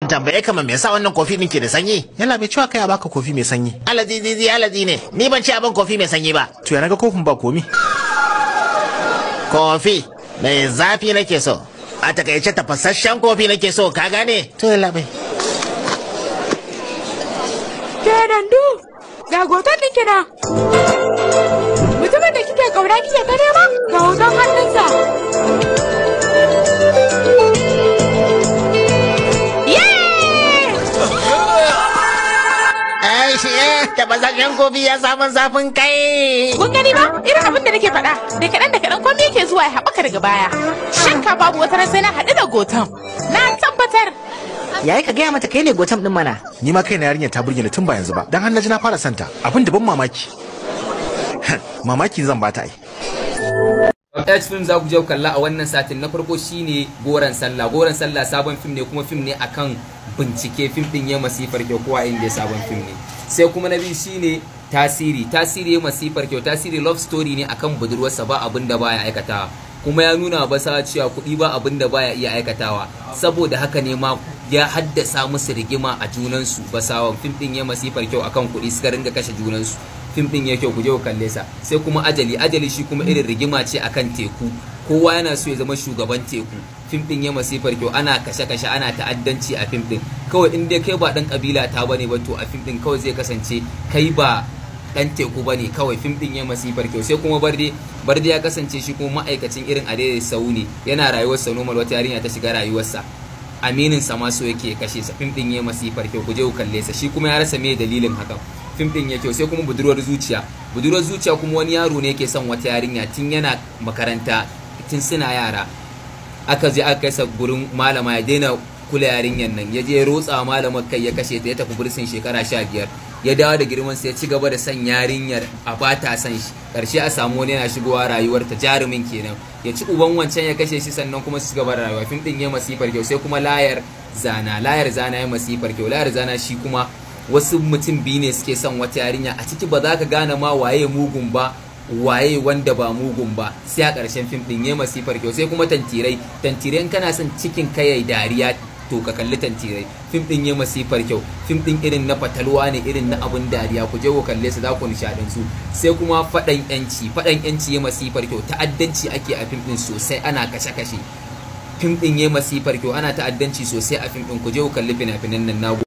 tambaye ka me yasa wannan kofi din ke da sanyi? Yalla bai cewa kai a baka kofi mai sanyi. Alaji ne. Ni ban ci abin kofi mai sanyi ba. To ya naga kofin ba komi. Kofi mai zafi nake so. A takaice tafasasshen kofi nake so, ka gane? To yalla bai. Dandu, ga goton din kina. Mutumin da kike kauna kike ta nema ga hoton hannunsa. Tafasasshen kofi ya samun zafin kai. Kun gani ba? Irin abin da nake faɗa. Da kaɗan komai yake zuwa ya haɓaka daga baya. Shakka babu wata ran sai na haɗu da goton. Na tabbatar. Yayi ka gaya mata kai ne goton din mana. Ni ma kaina yarinya ta burge ni tun ba yanzu ba. Dan har na ji na fara santa. Abin da ban mamaki. Mamaki zan bata ai. Film za ku je kalla a wannan satin. Na farko shine Goran Sallah. Goran Sallah sabon film ne kuma film ne akan bincike. Film din ya masifar kyau kowa inda sabon film ne. Sai kuma na biyu shine Tasiri ya masifar kyau. Tasiri love story ne akan budurwarsa ba abin da baya aikatawa. Kuma ya nuna ba sa cewa kuɗi ba abin da baya iya aikatawa. Saboda haka ne ma ya haddasa musu rigima a junansu. Basawan film din ya masifar kyau akan kuɗi suka ringa kashe junansu. Film din ya kyau ku je ku kalle sa. Sai kuma Ajali shi kuma irin rigima ce akan teku. Kowa yana so ya zama shugaban teku. Film din ya masifar kyau ana kashe-kashe ana ta'addanci a film din. Kawai in dai kai ba dan kabila ta bane ba to a film din kawai zai kasance kai ba dan teku bane kawai. Film din ya masifar kyau. Sai kuma Barde ya kasance shi kuma ma'aikacin irin Adede Sau ne. Yana rayuwar sa normal, wata yarinya ta shiga rayuwarsa. Aminin sa ma so yake kashe sa. Film din ya masifar kyau ku je ku kalle sa. Shi kuma ya rasa me dalilin hakan. Film din ya kyau. Sai kuma budurwar zuciya kuma wani yaro ne yake son wata yarinya tun yana makaranta tun suna yara. Aka je aka kai sa gurin malama ya daina kula yarinyan nan, ya je rotsa malamar kai ya kashe ta, ya tafi bursin shekara 15. Ya dawo da girman sa ya ci gaba da son yarinyar a bata san shi. Karshe a samu wani yana shigowa rayuwar ta, jarumin kenan ya ci uban wancan ya kashe shi sannan kuma su ci gaba da rayuwa. Film din ya masifar kyau. Sai kuma layar zana ya masifar kyau. Layar zana shi kuma wasu mutum biyu ne suke son wata yarinya, a ciki ba za ka gane ma waye mugun ba waye wanda ba mugun ba sai a ƙarshen fim din ya masifar kyau. Sai kuma tantirai kana son cikin kai dariya to ka kalli tantirai. Fim din ya masifar kyau. Fim din irin na fatalwa ne, irin na abun dariya, ku je ku kalle su za ku nishadin su. Sai kuma faɗan yanci ya masifar kyau. Ta'addanci ake a fim din sosai, ana kashe-kashe. Fim din ya masifar kyau, ana ta'addanci sosai a fim din, ku je ku kalli fina-finan nan.